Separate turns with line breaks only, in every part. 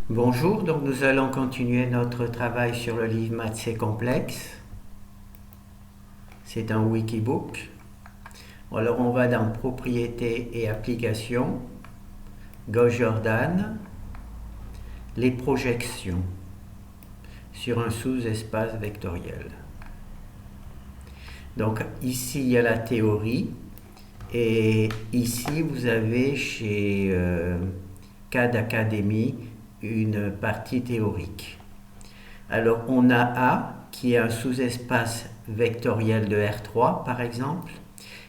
Bonjour, donc nous allons continuer notre travail sur le livre Maths c'est complexe. C'est un wikibook. Alors on va dans Propriétés et applications, Gauss Jordan, les projections sur un sous-espace vectoriel. Donc ici il y a la théorie et ici vous avez chez CAD Academy une partie théorique. Alors on a A qui est un sous-espace vectoriel de R3 par exemple.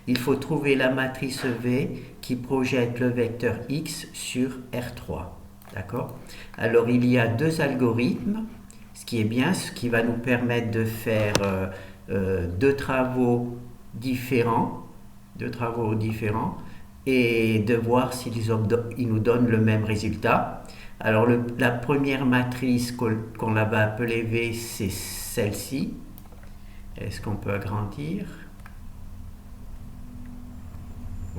Il faut trouver la matrice V qui projette le vecteur X sur R3. D'accord? Alors il y a deux algorithmes, ce qui est bien, ce qui va nous permettre de faire deux travaux différents, et de voir s'ils nous donnent le même résultat. Alors la première matrice qu'on va appeler V, c'est celle-ci. Est-ce qu'on peut agrandir?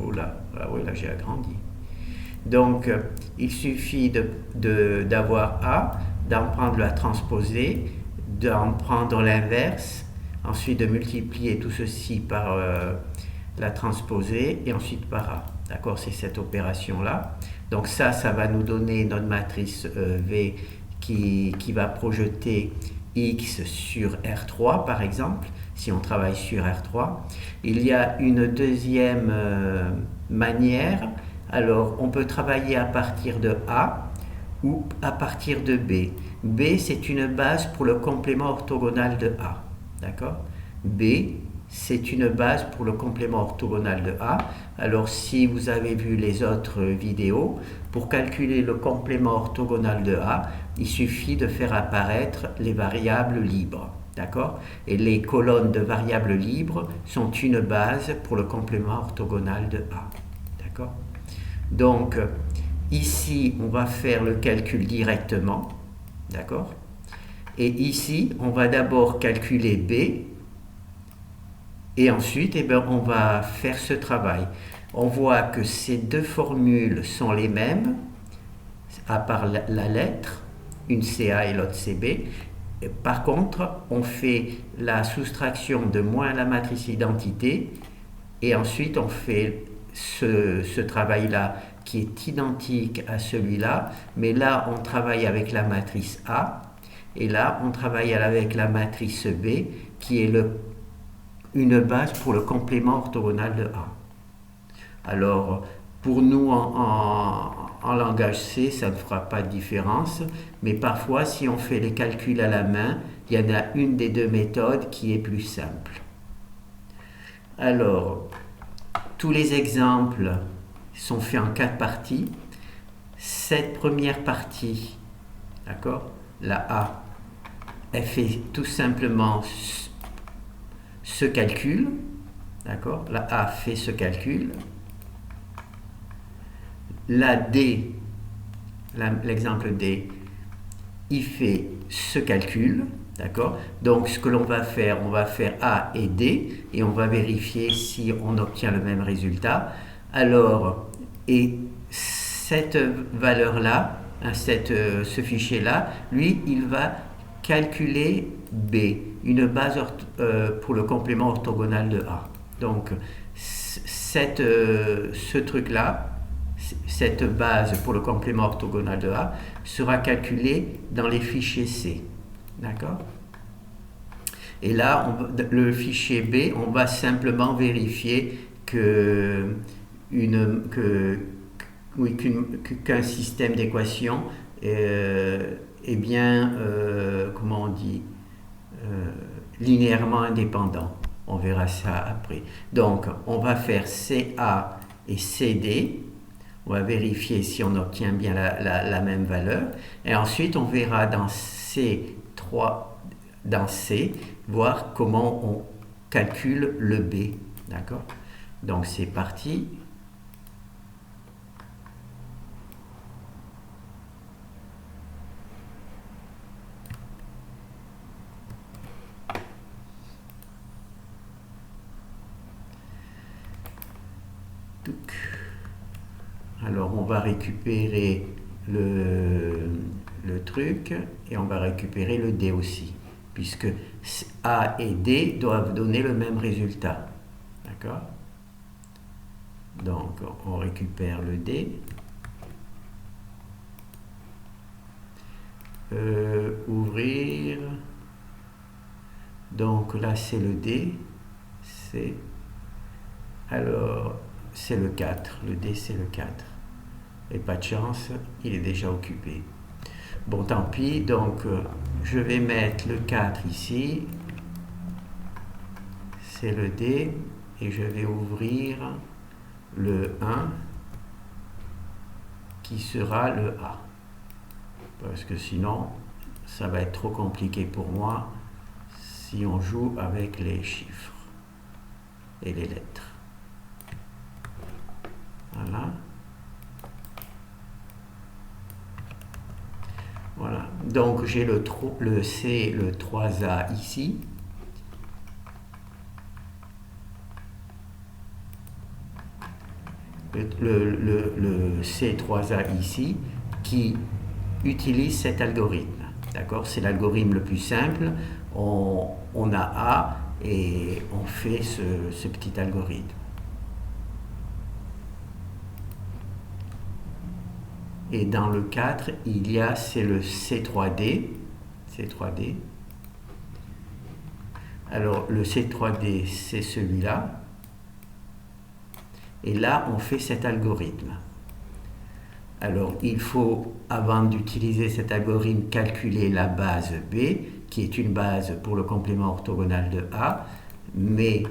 Oh là, ah oui, là j'ai agrandi. Donc il suffit d'avoir A, d'en prendre la transposée, d'en prendre l'inverse, ensuite de multiplier tout ceci par la transposée et ensuite par A. D'accord, c'est cette opération-là. Donc ça va nous donner notre matrice V qui va projeter X sur R3 par exemple, si on travaille sur R3. Il y a une deuxième manière. Alors on peut travailler à partir de A ou à partir de B. B, c'est une base pour le complément orthogonal de A. D'accord? B, c'est une base pour le complément orthogonal de A. Alors si vous avez vu les autres vidéos, pour calculer le complément orthogonal de A, il suffit de faire apparaître les variables libres. D'accord? Et les colonnes de variables libres sont une base pour le complément orthogonal de A. D'accord? Donc ici, on va faire le calcul directement. D'accord? Et ici, on va d'abord calculer B. Et ensuite, on va faire ce travail. On voit que ces deux formules sont les mêmes, à part la lettre, une CA et l'autre CB. Par contre, on fait la soustraction de moins la matrice identité et ensuite on fait ce travail-là qui est identique à celui-là, mais là on travaille avec la matrice A et là on travaille avec la matrice B qui est une base pour le complément orthogonal de A. Alors, pour nous, en langage C, ça ne fera pas de différence, mais parfois, si on fait les calculs à la main, il y en a une des deux méthodes qui est plus simple. Alors, tous les exemples sont faits en 4 parties. Cette première partie, d'accord, la A, elle fait tout simplement ce calcul, d'accord, la A fait ce calcul. La D, l'exemple D, il fait ce calcul, d'accord? Donc ce que l'on va faire, on va faire A et D et on va vérifier si on obtient le même résultat. Alors, et cette valeur-là, ce fichier-là, lui, il va calculer B, une base pour le complément orthogonal de A. Donc, ce truc-là, cette base pour le complément orthogonal de A sera calculée dans les fichiers C. D'accord? Et là, le fichier B, on va simplement vérifier qu'un système d'équations est bien, comment on dit, linéairement indépendant. On verra ça après. Donc, on va faire CA et CD. On va vérifier si on obtient bien la même valeur. Et ensuite, on verra dans C, voir comment on calcule le B. D'accord? Donc, c'est parti. Alors, on va récupérer le truc et on va récupérer le D aussi, puisque A et D doivent donner le même résultat. D'accord? Donc on récupère le D. Ouvrir. Donc là c'est le D. Alors c'est le 4. Le D c'est le 4. Et pas de chance, il est déjà occupé. Bon, tant pis, donc je vais mettre le 4 ici, c'est le D, et je vais ouvrir le 1, qui sera le A. Parce que sinon, ça va être trop compliqué pour moi si on joue avec les chiffres et les lettres. Voilà. Voilà, donc j'ai le C, le 3A ici. Le C3A ici qui utilise cet algorithme. D'accord? C'est l'algorithme le plus simple. On a A et on fait ce petit algorithme. Et dans le 4, il y a, c'est le C3D. C3D. Alors, le C3D, c'est celui-là. Et là, on fait cet algorithme. Alors, il faut, avant d'utiliser cet algorithme, calculer la base B, qui est une base pour le complément orthogonal de A. Mais,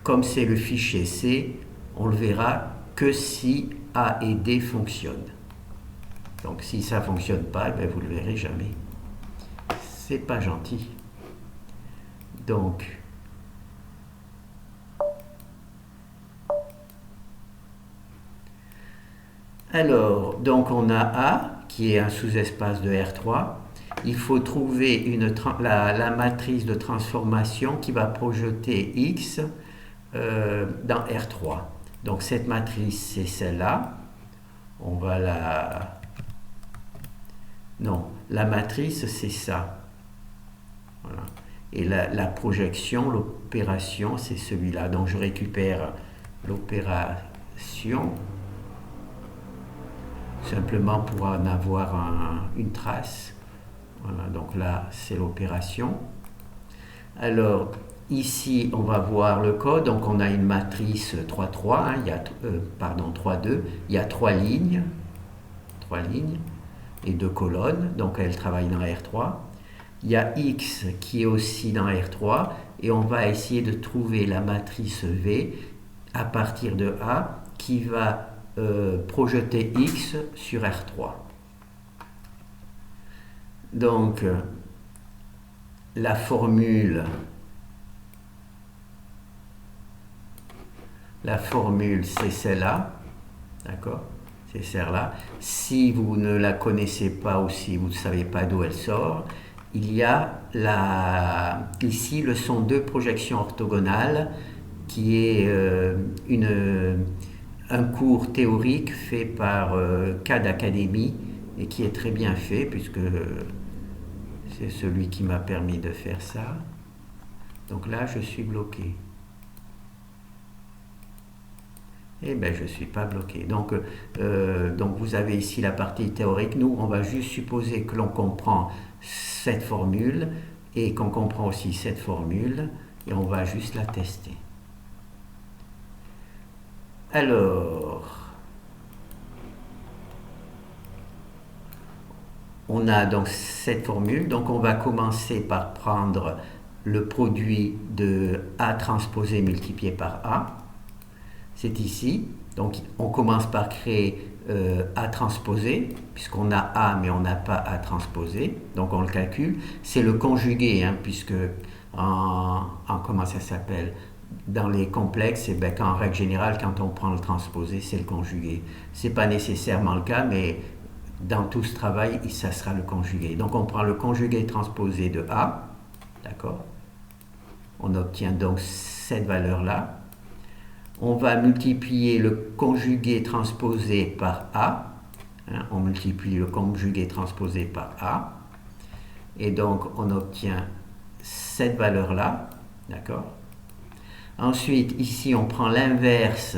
comme c'est le fichier C, on le verra que si A et D fonctionnent. Donc si ça ne fonctionne pas, ben, vous ne le verrez jamais. C'est pas gentil. Donc, alors, donc on a A, qui est un sous-espace de R3. Il faut trouver la matrice de transformation qui va projeter X dans R3. Donc cette matrice, c'est celle-là. On va la... Non, la matrice, c'est ça. Voilà. Et la projection, l'opération, c'est celui-là. Donc je récupère l'opération, simplement pour en avoir une trace. Voilà, donc là, c'est l'opération. Alors, ici, on va voir le code. Donc on a une matrice 3-3, hein, 3-2. Il y a 3 lignes. 3 lignes. Et 2 colonnes, donc elle travaille dans R3. Il y a X qui est aussi dans R3 et on va essayer de trouver la matrice V à partir de A qui va projeter X sur R3. Donc la formule c'est celle-là, d'accord? C'est celle-là. Si vous ne la connaissez pas ou si vous ne savez pas d'où elle sort, il y a ici le sont 2 projections orthogonales qui est un cours théorique fait par CAD Academy et qui est très bien fait puisque c'est celui qui m'a permis de faire ça. Donc là, je suis bloqué. Eh bien, je ne suis pas bloqué. Donc, vous avez ici la partie théorique. Nous, on va juste supposer que l'on comprend cette formule et qu'on comprend aussi cette formule et on va juste la tester. Alors, on a donc cette formule. Donc, on va commencer par prendre le produit de A transposé multiplié par A. C'est ici, donc on commence par créer A transposé, puisqu'on a A mais on n'a pas A transposé, donc on le calcule. C'est le conjugué, hein, puisque comment ça s'appelle? Dans les complexes, en règle générale, quand on prend le transposé, c'est le conjugué. Ce n'est pas nécessairement le cas, mais dans tout ce travail, ça sera le conjugué. Donc on prend le conjugué transposé de A, d'accord? On obtient donc cette valeur-là. On va multiplier le conjugué transposé par A, hein, on multiplie le conjugué transposé par A, et donc on obtient cette valeur-là, d'accord? Ensuite, ici, on prend l'inverse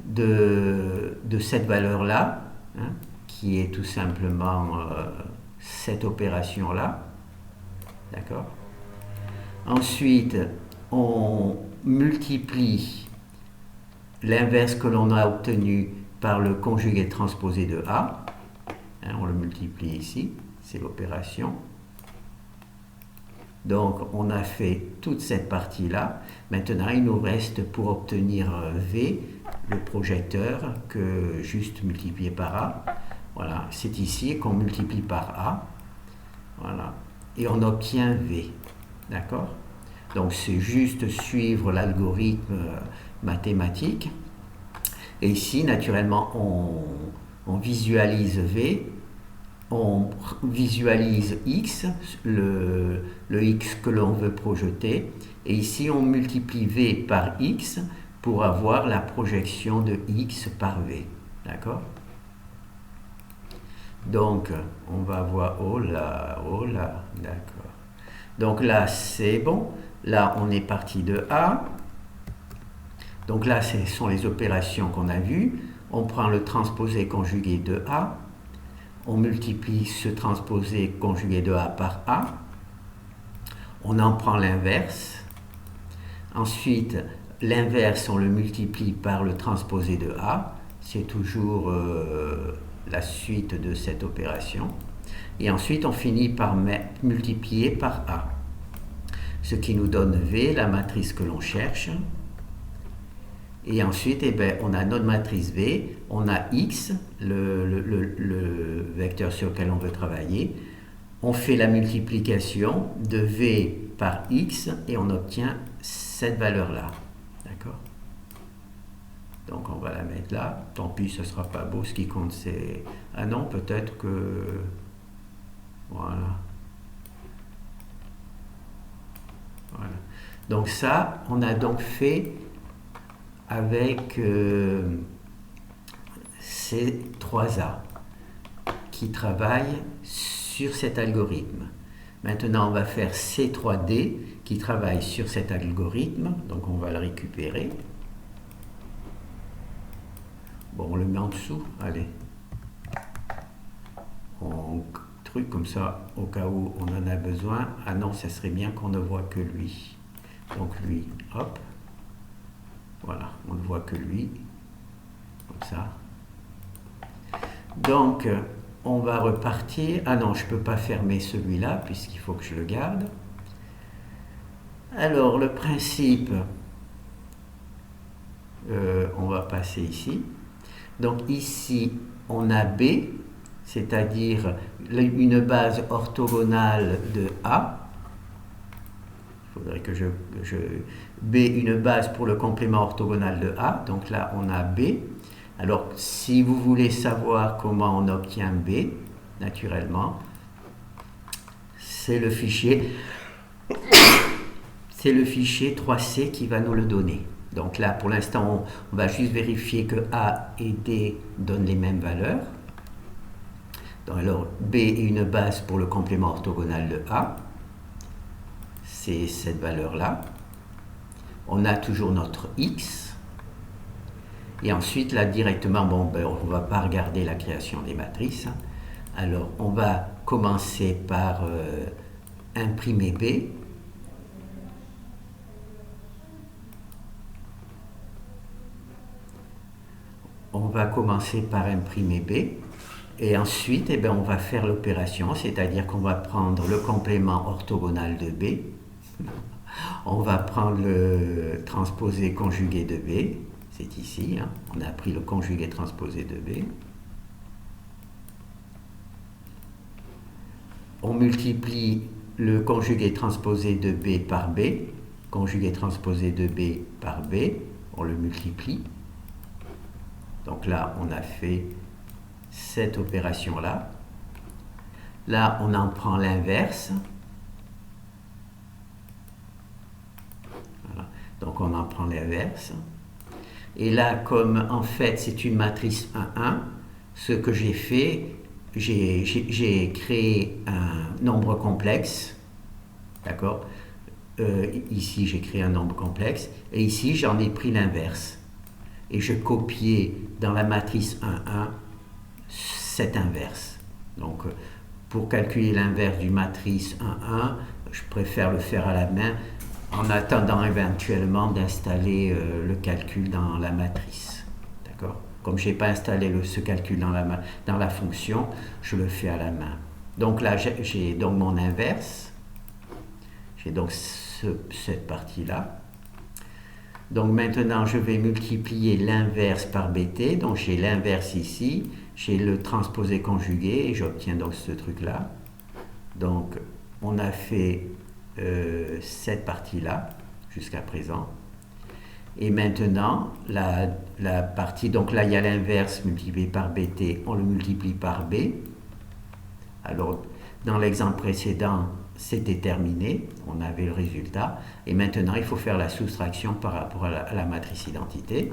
de cette valeur-là, hein, qui est tout simplement cette opération-là, d'accord? Ensuite, on multiplie l'inverse que l'on a obtenu par le conjugué transposé de A. Hein, on le multiplie ici, c'est l'opération. Donc, on a fait toute cette partie-là. Maintenant, il nous reste pour obtenir V, le projecteur, que juste multiplié par A. Voilà, c'est ici qu'on multiplie par A. Voilà, et on obtient V. D'accord? Donc, c'est juste suivre l'algorithme mathématique. Et ici, naturellement, on visualise V, on visualise X, le X que l'on veut projeter, et ici, on multiplie V par X pour avoir la projection de X par V. D'accord? Donc, on va voir, oh là, d'accord. Donc là, c'est bon. Là, on est parti de A. Donc là, ce sont les opérations qu'on a vues. On prend le transposé conjugué de A. On multiplie ce transposé conjugué de A par A. On en prend l'inverse. Ensuite, l'inverse, on le multiplie par le transposé de A. C'est toujours la suite de cette opération. Et ensuite, on finit par multiplier par A. Ce qui nous donne V, la matrice que l'on cherche. Et ensuite, eh bien, on a notre matrice V, on a X, le vecteur sur lequel on veut travailler. On fait la multiplication de V par X et on obtient cette valeur-là. D'accord? Donc on va la mettre là. Tant pis, ce ne sera pas beau. Ce qui compte, c'est... Ah non, peut-être que... Voilà. Voilà. Donc ça, on a donc fait avec ces 3A qui travaillent sur cet algorithme. Maintenant, on va faire C3D qui travaille sur cet algorithme. Donc on va le récupérer. Bon, on le met en dessous. Allez. On truc comme ça, au cas où on en a besoin. Ah non, ça serait bien qu'on ne voit que lui. Donc lui, hop. Voilà, on ne voit que lui. Comme ça. Donc, on va repartir. Ah non, je ne peux pas fermer celui-là, puisqu'il faut que je le garde. Alors, le principe, on va passer ici. Donc ici, on a B, c'est-à-dire une base orthogonale de A. Il faudrait que B, une base pour le complément orthogonal de A. Donc là, on a B. Alors, si vous voulez savoir comment on obtient B, naturellement, c'est le fichier 3C qui va nous le donner. Donc là, pour l'instant, on va juste vérifier que A et D donnent les mêmes valeurs. Donc, alors, B est une base pour le complément orthogonal de A. C'est cette valeur-là. On a toujours notre X. Et ensuite, là, directement, bon, ben, on ne va pas regarder la création des matrices. Alors, on va commencer par imprimer B. On va commencer par imprimer B et ensuite eh bien, on va faire l'opération, c'est-à-dire qu'on va prendre le complément orthogonal de B, on va prendre le transposé conjugué de B, c'est ici, hein, on a pris le conjugué transposé de B, on multiplie le conjugué transposé de B par B, conjugué transposé de B par B, on le multiplie. Donc là, on a fait cette opération-là. Là, on en prend l'inverse. Voilà. Donc on en prend l'inverse. Et là, comme en fait c'est une matrice 1-1, ce que j'ai fait, j'ai créé un nombre complexe, d'accord. Ici, j'ai créé un nombre complexe, et ici, j'en ai pris l'inverse. Et je copiais dans la matrice 1, 1 cet inverse. Donc, pour calculer l'inverse du matrice 1, 1, je préfère le faire à la main, en attendant éventuellement d'installer le calcul dans la matrice. D'accord. Comme je n'ai pas installé ce calcul dans la fonction, je le fais à la main. Donc là, j'ai donc mon inverse. J'ai donc cette partie-là. Donc maintenant, je vais multiplier l'inverse par bt. Donc j'ai l'inverse ici, j'ai le transposé conjugué et j'obtiens donc ce truc-là. Donc on a fait cette partie-là jusqu'à présent. Et maintenant, la partie, donc là il y a l'inverse multiplié par bt, on le multiplie par b. Alors dans l'exemple précédent, c'était terminé, on avait le résultat, et maintenant il faut faire la soustraction par rapport à la matrice identité.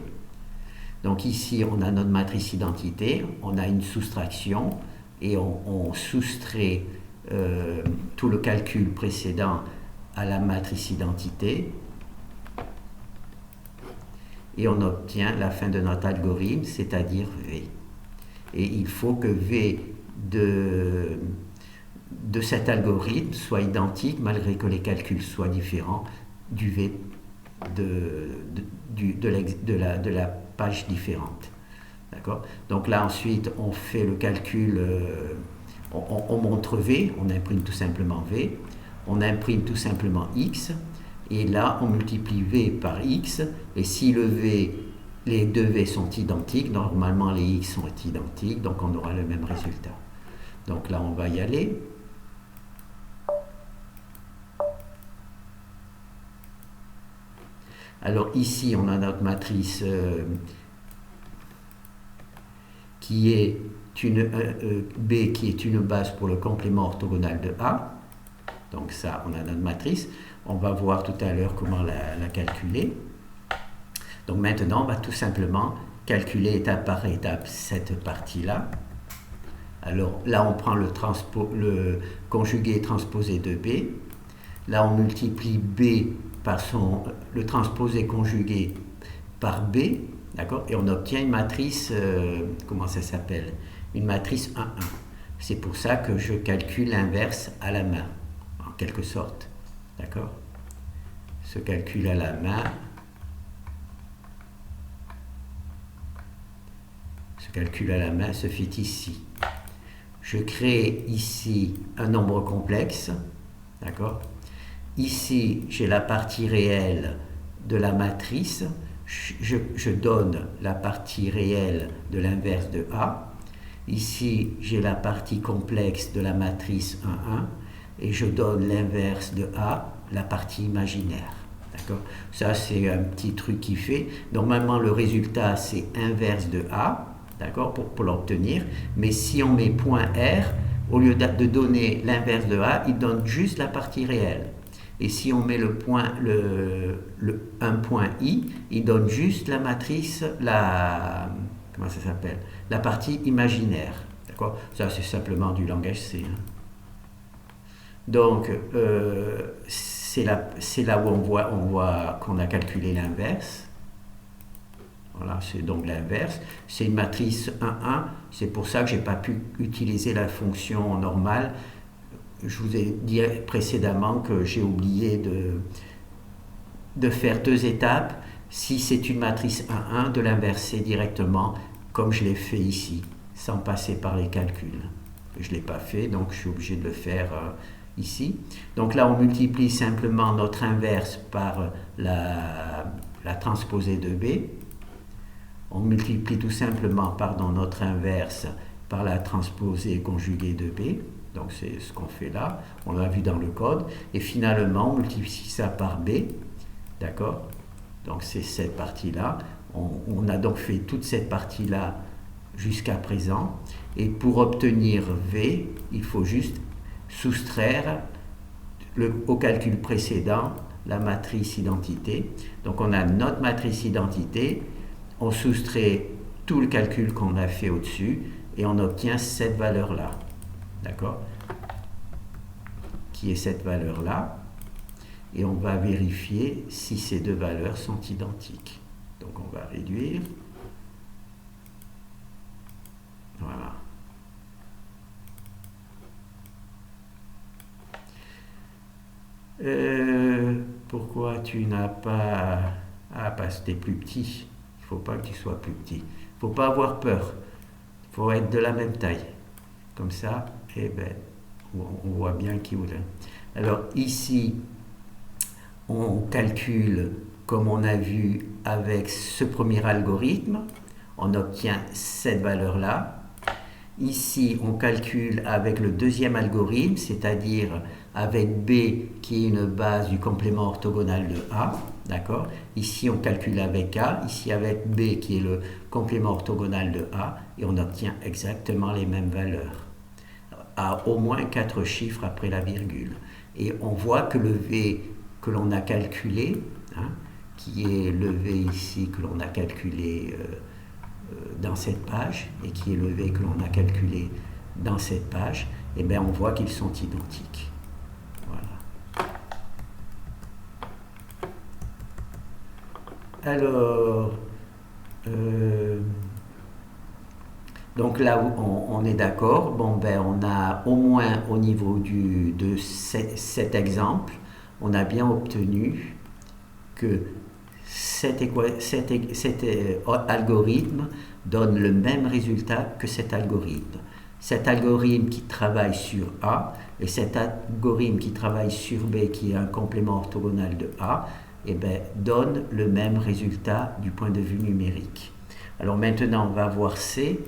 Donc ici on a notre matrice identité, on a une soustraction, et on soustrait tout le calcul précédent à la matrice identité, et on obtient la fin de notre algorithme, c'est-à-dire V. Et il faut que V de cet algorithme soit identique, malgré que les calculs soient différents, du V de la page différente. D'accord. Donc là, ensuite, on fait le calcul, on montre V, on imprime tout simplement V, on imprime tout simplement X, et là, on multiplie V par X, et si les deux V sont identiques, normalement les X sont identiques, donc on aura le même résultat. Donc là, on va y aller. Alors ici, on a notre matrice qui est B qui est une base pour le complément orthogonal de A. Donc ça, on a notre matrice. On va voir tout à l'heure comment la calculer. Donc maintenant, on va tout simplement calculer étape par étape cette partie-là. Alors là, on prend le conjugué transposé de B. Là, on multiplie B par le transposé conjugué par B, d'accord, et on obtient une matrice, comment ça s'appelle? Une matrice 1, 1. C'est pour ça que je calcule l'inverse à la main, en quelque sorte, d'accord. Ce calcul à la main, se fait ici. Je crée ici un nombre complexe, d'accord. Ici, j'ai la partie réelle de la matrice, je donne la partie réelle de l'inverse de A. Ici, j'ai la partie complexe de la matrice 1, 1, et je donne l'inverse de A, la partie imaginaire. D'accord. Ça, c'est un petit truc qui fait. Normalement, le résultat, c'est inverse de A, d'accord, pour l'obtenir. Mais si on met point R, au lieu de donner l'inverse de A, il donne juste la partie réelle. Et si on met un point I, il donne juste la matrice, comment ça s'appelle? La partie imaginaire. D'accord. Ça, c'est simplement du langage C. Hein. Donc, c'est là où on voit qu'on a calculé l'inverse. Voilà, c'est donc l'inverse. C'est une matrice 1, 1. C'est pour ça que je n'ai pas pu utiliser la fonction normale. Je vous ai dit précédemment que j'ai oublié de faire deux étapes. Si c'est une matrice 1, 1, de l'inverser directement, comme je l'ai fait ici, sans passer par les calculs. Je ne l'ai pas fait, donc je suis obligé de le faire ici. Donc là, on multiplie simplement notre inverse par la transposée de B. On multiplie tout simplement, notre inverse par la transposée conjuguée de B. Donc c'est ce qu'on fait là, on l'a vu dans le code. Et finalement, on multiplie ça par B. D'accord. Donc c'est cette partie-là. On a donc fait toute cette partie-là jusqu'à présent. Et pour obtenir V, il faut juste soustraire au calcul précédent la matrice identité. Donc on a notre matrice identité, on soustrait tout le calcul qu'on a fait au-dessus, et on obtient cette valeur-là. D'accord? Qui est cette valeur-là. Et on va vérifier si ces deux valeurs sont identiques. Donc on va réduire. Voilà. Pourquoi tu n'as pas... Ah, parce que tu es plus petit. Il ne faut pas que tu sois plus petit. Il ne faut pas avoir peur. Il faut être de la même taille. Comme ça, eh ben, on voit bien qui vous est. Alors ici, on calcule, comme on a vu avec ce premier algorithme, on obtient cette valeur-là. Ici, on calcule avec le deuxième algorithme, c'est-à-dire avec B qui est une base du complément orthogonal de A. D'accord? Ici, on calcule avec A, ici avec B qui est le complément orthogonal de A, et on obtient exactement les mêmes valeurs, à au moins 4 chiffres après la virgule. Et on voit que le V que l'on a calculé, hein, qui est le V ici que l'on a calculé dans cette page, et qui est le V que l'on a calculé dans cette page, et bien on voit qu'ils sont identiques. Voilà. Alors, donc là, on est d'accord. Bon, ben, on a au moins au niveau de cet exemple, on a bien obtenu que cet algorithme donne le même résultat que cet algorithme. Cet algorithme qui travaille sur A et cet algorithme qui travaille sur B, qui est un complément orthogonal de A, eh ben, donne le même résultat du point de vue numérique. Alors maintenant, on va voir C.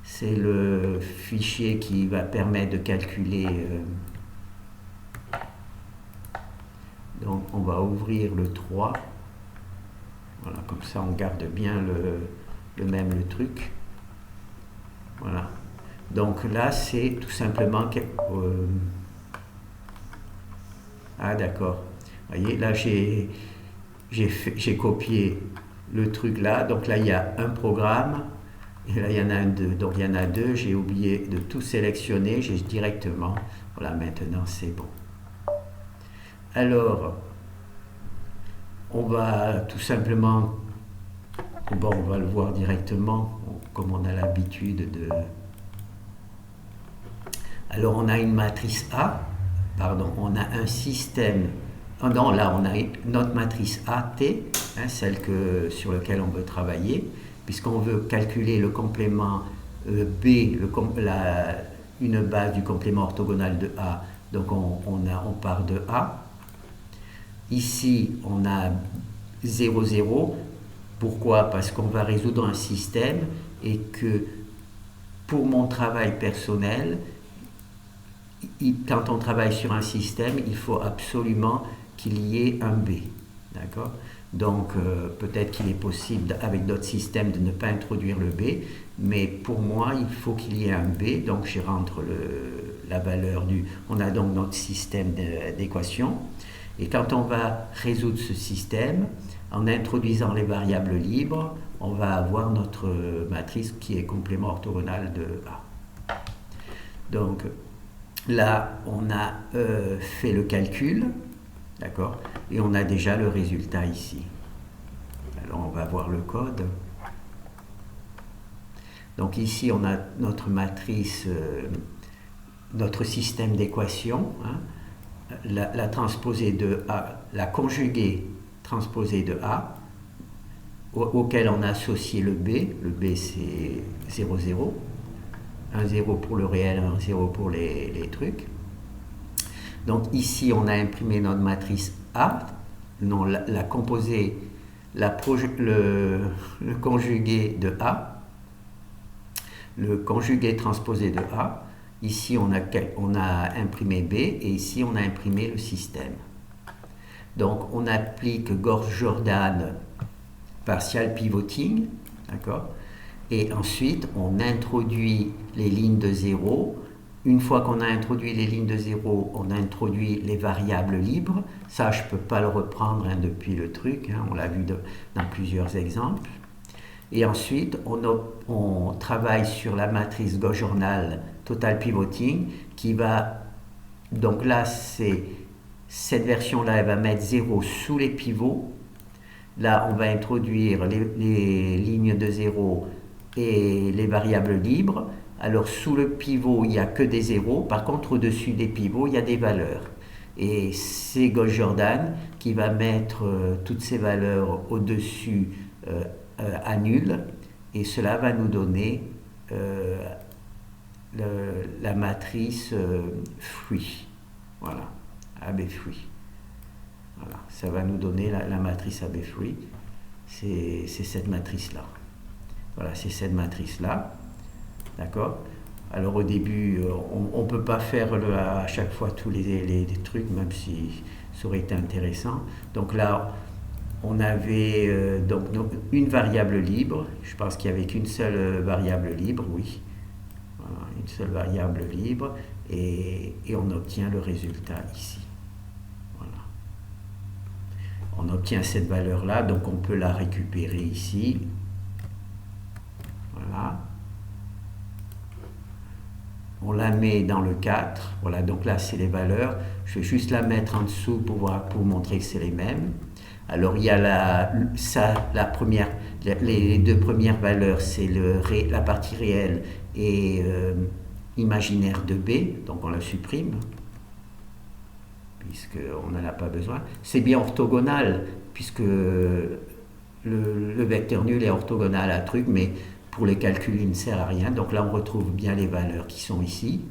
C'est le fichier qui va permettre de calculer. Donc on va ouvrir le 3. Voilà, comme ça on garde bien le truc. Voilà. Donc là c'est tout simplement... Ah d'accord. Vous voyez, là j'ai copié le truc là. Donc là il y a un programme. Et là, il y en a deux. Donc, il y en a deux. J'ai oublié de tout sélectionner. J'ai directement... Voilà, maintenant, c'est bon. Alors, on va tout simplement... Bon, on va le voir directement, comme on a l'habitude de... Alors, on a une matrice A. Pardon, on a un système... Oh non, là, on a notre matrice AT, hein, celle sur laquelle on veut travailler. Puisqu'on veut calculer le complément B, une base du complément orthogonal de A, donc on part de A. Ici, on a 0, 0. Pourquoi? Parce qu'on va résoudre un système et que pour mon travail personnel, quand on travaille sur un système, il faut absolument qu'il y ait un B. D'accord? Donc peut-être qu'il est possible avec d'autres systèmes de ne pas introduire le B, mais pour moi il faut qu'il y ait un B, donc je rentre la valeur du... On a donc notre système d'équation, et quand on va résoudre ce système, en introduisant les variables libres, on va avoir notre matrice qui est complément orthogonal de A. Donc là on a fait le calcul. D'accord? Et on a déjà le résultat ici. Alors on va voir le code. Donc ici on a notre matrice, notre système d'équations, hein, la transposée de A, la conjuguée transposée de A, auquel on a associé le B. Le B c'est 0, 0. Un 0 pour le réel, un 0 pour les trucs. Donc ici, on a imprimé notre matrice A, non, la composée, le conjugué de A, le conjugué transposé de A. Ici, on a imprimé B et ici, on a imprimé le système. Donc, on applique Gauss-Jordan partial pivoting, d'accord? Et ensuite, on introduit les lignes de 0. Une fois qu'on a introduit les lignes de 0, on a introduit les variables libres. Ça, je ne peux pas le reprendre depuis le truc, hein, on l'a vu dans plusieurs exemples. Et ensuite, on travaille sur la matrice gauge-journal total pivoting qui va, donc là, cette version-là, elle va mettre 0 sous les pivots. Là, on va introduire les lignes de 0 et les variables libres. Alors, sous le pivot, il n'y a que des zéros. Par contre, au-dessus des pivots, il y a des valeurs. Et c'est Gauss-Jordan qui va mettre toutes ces valeurs au-dessus à nul. Et cela va nous donner la matrice fruit. Voilà, AB fruit. Voilà, ça va nous donner la matrice AB fruit. C'est cette matrice-là. Voilà, c'est cette matrice-là. D'accord? Alors au début, on ne peut pas faire à chaque fois tous les trucs, même si ça aurait été intéressant. Donc là, on avait donc une variable libre. Je pense qu'il n'y avait qu'une seule variable libre, oui. Voilà, une seule variable libre. Et on obtient le résultat ici. Voilà. On obtient cette valeur-là, donc on peut la récupérer ici. Voilà. On la met dans le 4. Voilà, donc là, c'est les valeurs. Je vais juste la mettre en dessous pour montrer que c'est les mêmes. Alors, il y a la première, les deux premières valeurs, c'est la partie réelle et imaginaire de B. Donc, on la supprime, puisqu'on n'en a pas besoin. C'est bien orthogonal, puisque le vecteur nul est orthogonal à truc, mais pour les calculs, il ne sert à rien. Donc là, on retrouve bien les valeurs qui sont ici.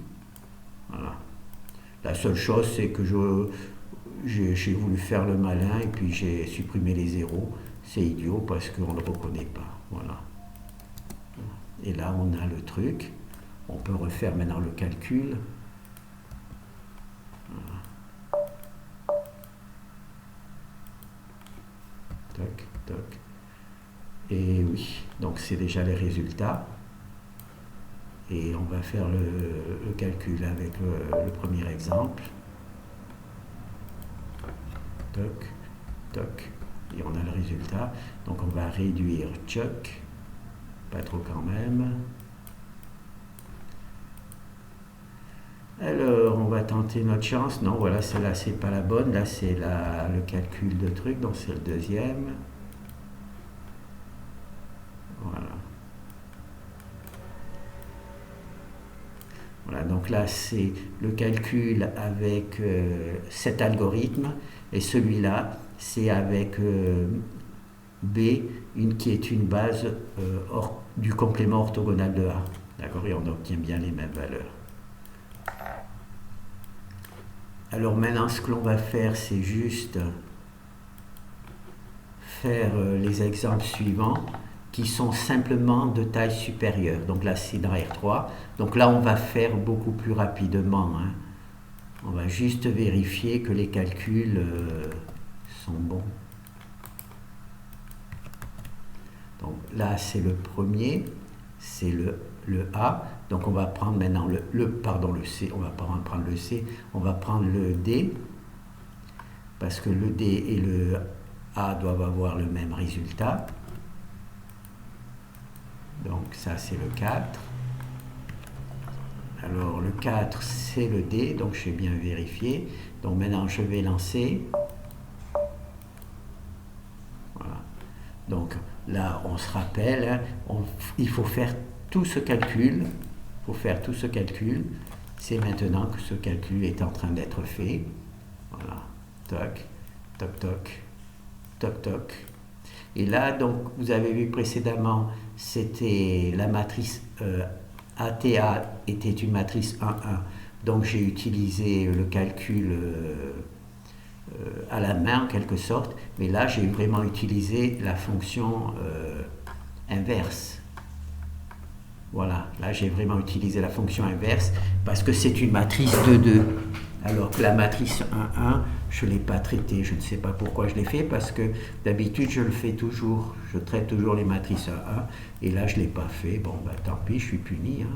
Voilà. La seule chose, c'est que j'ai voulu faire le malin et puis j'ai supprimé les zéros. C'est idiot parce qu'on ne le reconnaît pas. Voilà. Et là, on a le truc. On peut refaire maintenant le calcul. Voilà. Toc, toc. Et oui, donc c'est déjà les résultats. Et on va faire le calcul avec le premier exemple. Toc, toc. Et on a le résultat. Donc on va réduire choc. Pas trop quand même. Alors, on va tenter notre chance. Non, voilà, celle-là, c'est pas la bonne. Là, c'est le calcul de truc. Donc c'est le deuxième. Voilà. Voilà, donc là, c'est le calcul avec cet algorithme. Et celui-là, c'est avec B, qui est une base du complément orthogonal de A. D'accord? Et on obtient bien les mêmes valeurs. Alors maintenant, ce que l'on va faire, c'est juste faire les exemples suivants qui sont simplement de taille supérieure. Donc là, c'est dans R3. Donc là, on va faire beaucoup plus rapidement. Hein. On va juste vérifier que les calculs sont bons. Donc là, c'est le premier, c'est le A. Donc on va prendre maintenant le C. On va pas prendre le C, on va prendre le D. Parce que le D et le A doivent avoir le même résultat. Donc ça, c'est le 4. Alors le 4, c'est le D, donc j'ai bien vérifié. Donc maintenant, je vais lancer. Voilà. Donc là, on se rappelle, il faut faire tout ce calcul. C'est maintenant que ce calcul est en train d'être fait. Voilà. Toc, toc, toc, toc, toc. Et là, donc, vous avez vu précédemment, c'était la matrice ATA était une matrice 1-1. Donc, j'ai utilisé le calcul à la main, en quelque sorte. Mais là, j'ai vraiment utilisé la fonction inverse. Voilà, là, j'ai vraiment utilisé la fonction inverse parce que c'est une matrice 2-2. Alors que la matrice 1-1, je ne l'ai pas traitée. Je ne sais pas pourquoi je l'ai fait, parce que d'habitude, je le fais toujours. Je traite toujours les matrices 1-1. Et là, je ne l'ai pas fait. Bon, ben, tant pis, je suis puni. Hein.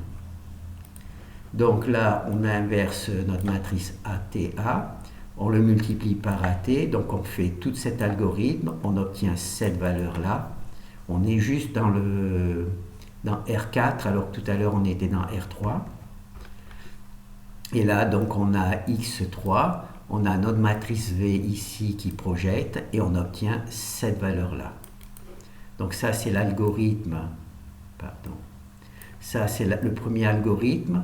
Donc là, on inverse notre matrice ATA. On le multiplie par AT. Donc, on fait tout cet algorithme. On obtient cette valeur-là. On est juste dans R4 alors que tout à l'heure on était dans R3. Et là, donc, on a X3, on a notre matrice V ici qui projette et on obtient cette valeur-là. Donc ça, c'est l'algorithme. Pardon. Ça, c'est le premier algorithme.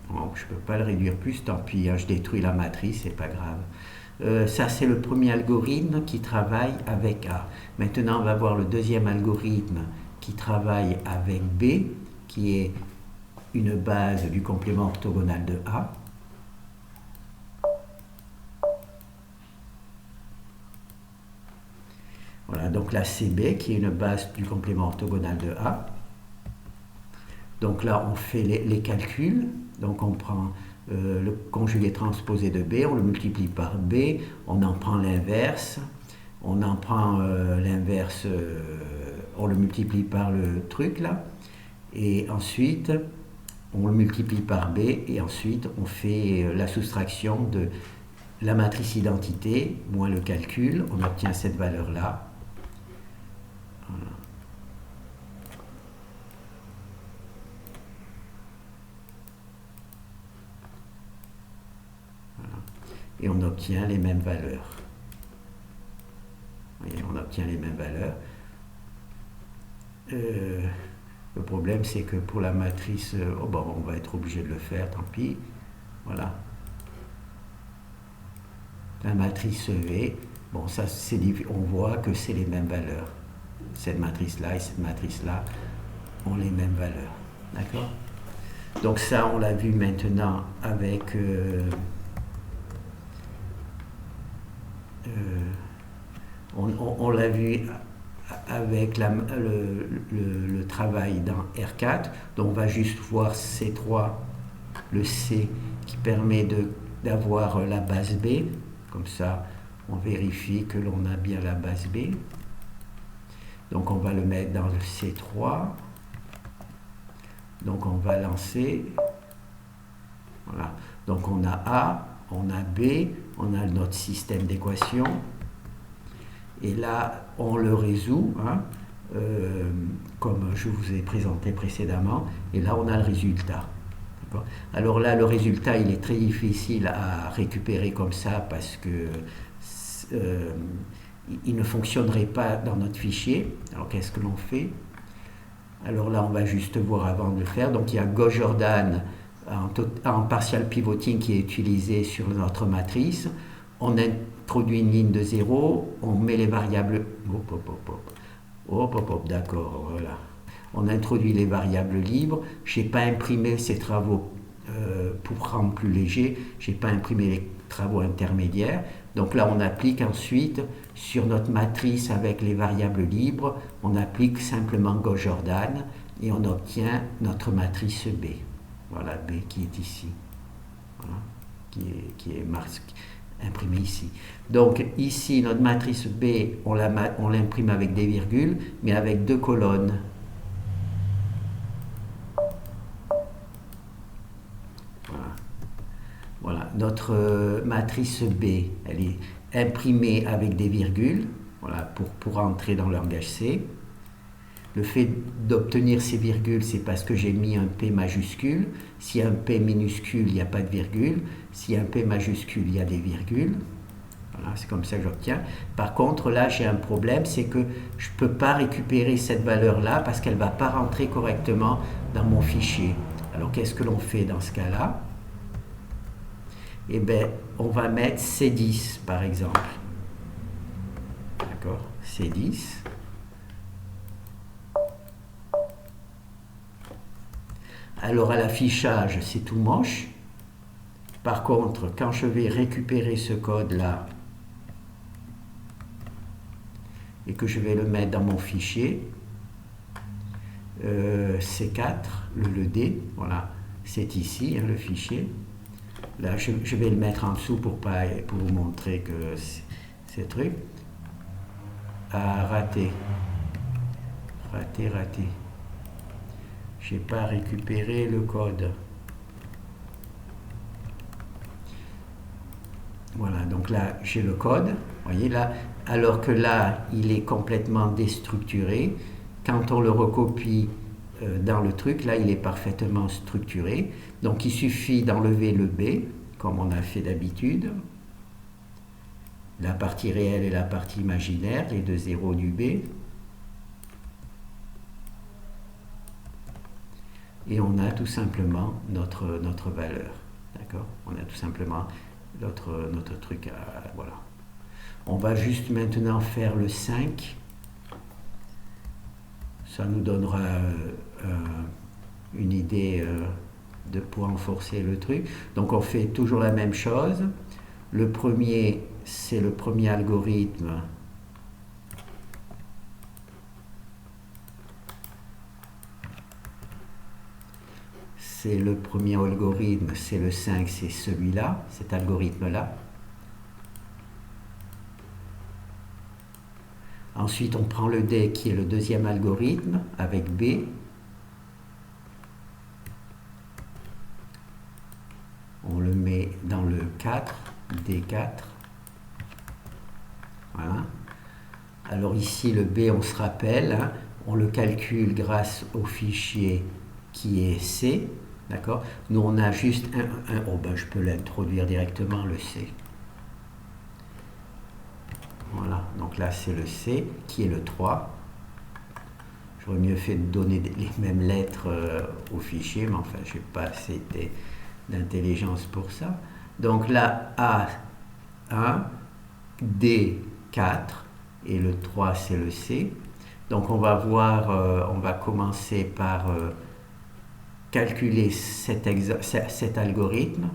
Bon, je ne peux pas le réduire plus, tant pis, hein, je détruis la matrice, c'est pas grave. Ça, c'est le premier algorithme qui travaille avec A. Maintenant, on va voir le deuxième algorithme qui travaille avec B, qui est une base du complément orthogonal de A. Voilà, donc la CB qui est une base du complément orthogonal de A. Donc là, on fait les calculs. Donc on prend le conjugué transposé de B, on le multiplie par B, on en prend l'inverse, on en prend l'inverse, on le multiplie par le truc là. Et ensuite, on le multiplie par B et ensuite on fait la soustraction de la matrice identité moins le calcul, on obtient cette valeur-là. Voilà. Voilà. Et on obtient les mêmes valeurs. Vous voyez, on obtient les mêmes valeurs. Le problème, c'est que pour la matrice, oh bon, on va être obligé de le faire, tant pis. Voilà. La matrice V, bon, ça, on voit que c'est les mêmes valeurs. Cette matrice-là et cette matrice-là ont les mêmes valeurs. D'accord? Donc ça, on l'a vu maintenant avec... on l'a vu avec le travail dans R4, donc on va juste voir C3, le C qui permet d'avoir la base B, comme ça on vérifie que l'on a bien la base B, donc on va le mettre dans le C3, donc on va lancer, voilà, donc on a A, on a B, on a notre système d'équations. Et là, on le résout, hein, comme je vous ai présenté précédemment, et là, on a le résultat. Alors là, le résultat, il est très difficile à récupérer comme ça parce que il ne fonctionnerait pas dans notre fichier. Alors, qu'est-ce que l'on fait? Alors là, on va juste voir avant de le faire. Donc, il y a Gauss-Jordan en partial pivoting qui est utilisé sur notre matrice. On introduit une ligne de 0, on met les variables... D'accord, voilà. On introduit les variables libres. Je n'ai pas imprimé ces travaux pour rendre plus léger. Je n'ai pas imprimé les travaux intermédiaires. Donc là, on applique ensuite sur notre matrice avec les variables libres, on applique simplement Gauss-Jordan et on obtient notre matrice B. Voilà, B qui est ici. Voilà, qui est imprimée ici. Donc ici, notre matrice B, on l'imprime avec des virgules, mais avec deux colonnes. Voilà, notre matrice B, elle est imprimée avec des virgules, voilà, pour entrer dans le langage C. Le fait d'obtenir ces virgules, c'est parce que j'ai mis un P majuscule. S'il y a un P minuscule, il n'y a pas de virgule. S'il y a un P majuscule, il y a des virgules. Voilà, c'est comme ça que j'obtiens. Par contre, là, j'ai un problème, c'est que je ne peux pas récupérer cette valeur-là parce qu'elle ne va pas rentrer correctement dans mon fichier. Alors, qu'est-ce que l'on fait dans ce cas-là? Eh bien, on va mettre C10, par exemple. D'accord? C10. Alors, à l'affichage, c'est tout moche. Par contre, quand je vais récupérer ce code-là et que je vais le mettre dans mon fichier, C4, le D, voilà, c'est ici, hein, le fichier. Là, je vais le mettre en dessous pour vous montrer que c'est truc. Ah, raté. Raté. Je n'ai pas récupéré le code. Voilà, donc là, j'ai le code. Vous voyez, là, alors que là, il est complètement déstructuré. Quand on le recopie dans le truc, là, il est parfaitement structuré. Donc, il suffit d'enlever le B, comme on a fait d'habitude. La partie réelle et la partie imaginaire, les deux zéros du B. Et on a tout simplement notre valeur. D'accord? On a tout simplement notre truc. Voilà. On va juste maintenant faire le 5. Ça nous donnera une idée de pour renforcer le truc. Donc on fait toujours la même chose. Le premier, c'est le premier algorithme. C'est le premier algorithme, c'est le 5, c'est celui-là, cet algorithme-là. Ensuite, on prend le D qui est le deuxième algorithme avec B. On le met dans le 4, D4. Voilà. Alors ici, le B, on se rappelle, hein, on le calcule grâce au fichier qui est C. D'accord? Nous, on a juste un oh ben, je peux l'introduire directement, le C. Voilà, donc là, c'est le C, qui est le 3. J'aurais mieux fait de donner les mêmes lettres au fichier, mais enfin, je n'ai pas assez d'intelligence pour ça. Donc là, A1, D4, et le 3, c'est le C. Donc on va voir, on va commencer par calculer cet algorithme.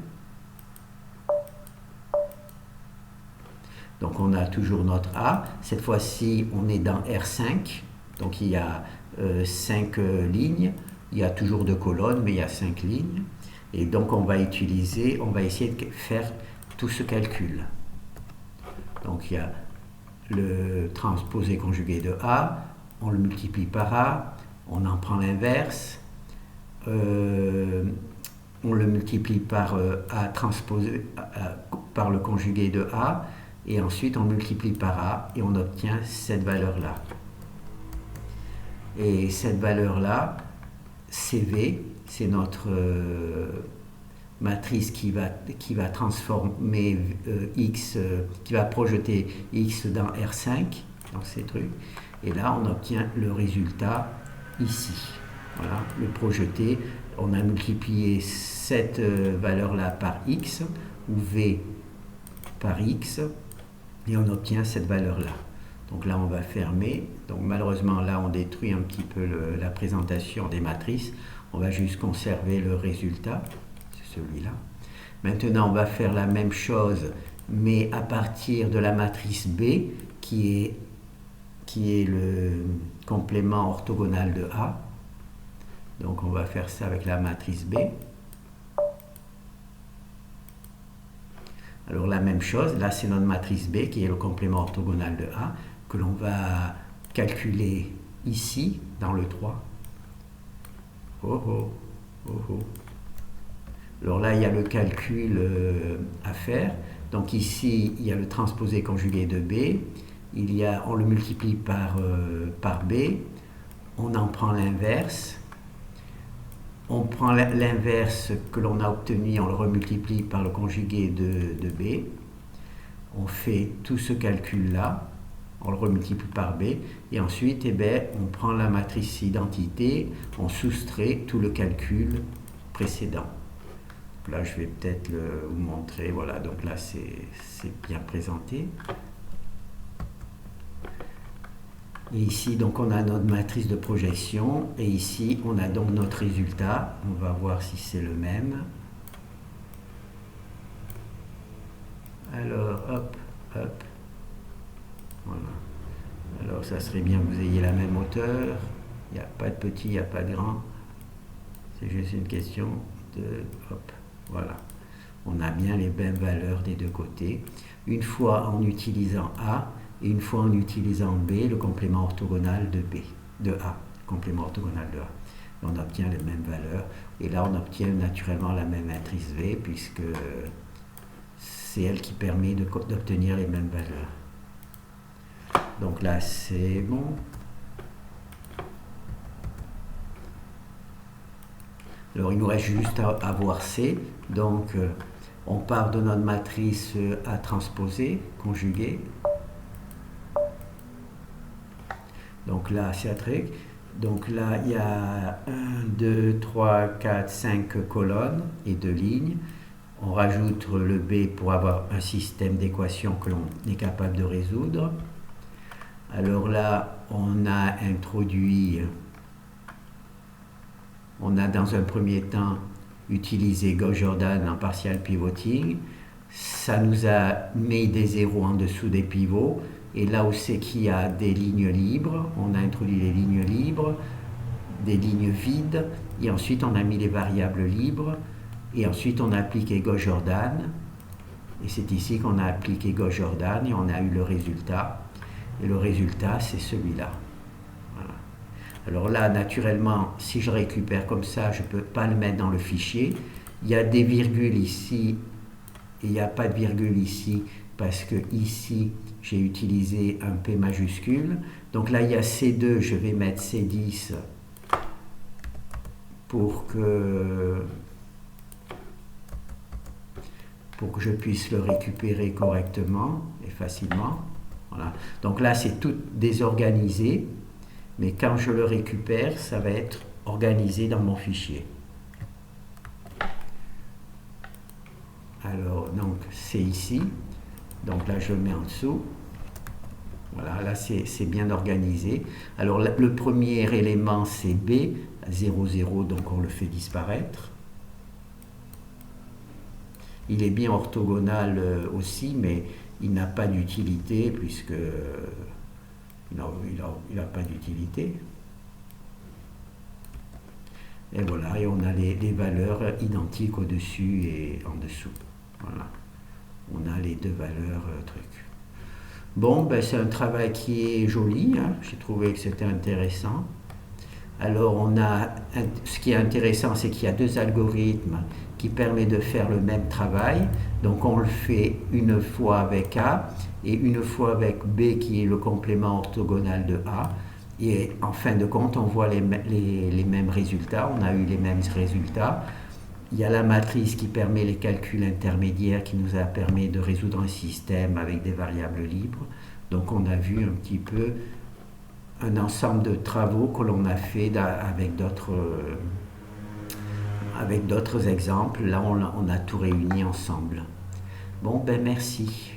Donc on a toujours notre A. Cette fois-ci, on est dans R5. Donc il y a 5 lignes. Il y a toujours 2 colonnes, mais il y a 5 lignes. Et donc on va essayer de faire tout ce calcul. Donc il y a le transposé conjugué de A. On le multiplie par A. On en prend l'inverse. On le multiplie par A transposé par le conjugué de A. Et ensuite, on multiplie par A et on obtient cette valeur-là. Et cette valeur-là, CV, c'est notre matrice qui va transformer X, qui va projeter X dans R5, dans ces trucs. Et là, on obtient le résultat ici. Voilà, le projeté. On a multiplié cette valeur-là par X, ou V par X, et on obtient cette valeur-là. Donc là, on va fermer. Donc malheureusement, là, on détruit un petit peu la présentation des matrices. On va juste conserver le résultat, c'est celui-là. Maintenant, on va faire la même chose, mais à partir de la matrice B, qui est le complément orthogonal de A. Donc on va faire ça avec la matrice B. Alors la même chose, là c'est notre matrice B qui est le complément orthogonal de A, que l'on va calculer ici, dans le 3. Oh oh, oh oh. Alors là il y a le calcul à faire. Donc ici il y a le transposé conjugué de B. On le multiplie par B. On en prend l'inverse. On prend l'inverse que l'on a obtenu, on le remultiplie par le conjugué de B. On fait tout ce calcul-là, on le remultiplie par B, et ensuite, on prend la matrice identité, on soustrait tout le calcul précédent. Là, je vais peut-être vous montrer, voilà, donc là, c'est bien présenté. Et ici, donc, on a notre matrice de projection. Et ici, on a donc notre résultat. On va voir si c'est le même. Alors, hop, hop. Voilà. Alors, ça serait bien que vous ayez la même hauteur. Il n'y a pas de petit, il n'y a pas de grand. C'est juste une question de... Hop, voilà. On a bien les mêmes valeurs des deux côtés. Une fois en utilisant A, et une fois en utilisant B, le complément orthogonal de A, complément orthogonal de A. Et on obtient les mêmes valeurs. Et là, on obtient naturellement la même matrice V, puisque c'est elle qui permet d'obtenir les mêmes valeurs. Donc là, c'est bon. Alors, il nous reste juste à voir C. Donc, on part de notre matrice à transposer, conjuguer. Donc là, c'est un truc. Donc là, il y a 1, 2, 3, 4, 5 colonnes et 2 lignes. On rajoute le B pour avoir un système d'équations que l'on est capable de résoudre. Alors là, on a introduit, on a dans un premier temps utilisé Gauss-Jordan en partial pivoting. Ça nous a mis des zéros en dessous des pivots. Et là où c'est qu'il y a des lignes libres, on a introduit les lignes libres, des lignes vides, et ensuite on a mis les variables libres, et ensuite on a appliqué Gauss-Jordan, et c'est ici qu'on a appliqué Gauss-Jordan, et on a eu le résultat, et le résultat c'est celui-là. Voilà. Alors là, naturellement, si je récupère comme ça, je ne peux pas le mettre dans le fichier. Il y a des virgules ici, et il n'y a pas de virgule ici, parce que ici, j'ai utilisé un P majuscule. Donc là, il y a C2, je vais mettre C10 pour que je puisse le récupérer correctement et facilement. Voilà. Donc là, c'est tout désorganisé, mais quand je le récupère, ça va être organisé dans mon fichier. Alors, donc, c'est ici. Donc là, je le mets en dessous. Voilà, là, c'est bien organisé. Alors, le premier élément, c'est B, 0, 0, donc on le fait disparaître. Il est bien orthogonal aussi, mais il n'a pas d'utilité, puisque il n'a pas d'utilité. Et voilà, et on a les valeurs identiques au-dessus et en dessous. Voilà. On a les deux valeurs trucs. Bon, ben c'est un travail qui est joli, hein. J'ai trouvé que c'était intéressant. Alors, ce qui est intéressant, c'est qu'il y a deux algorithmes qui permettent de faire le même travail. Donc, on le fait une fois avec A et une fois avec B, qui est le complément orthogonal de A. Et en fin de compte, on voit les mêmes résultats. On a eu les mêmes résultats. Il y a la matrice qui permet les calculs intermédiaires, qui nous a permis de résoudre un système avec des variables libres. Donc on a vu un petit peu un ensemble de travaux que l'on a fait avec d'autres exemples. Là, on a tout réuni ensemble. Bon, ben merci.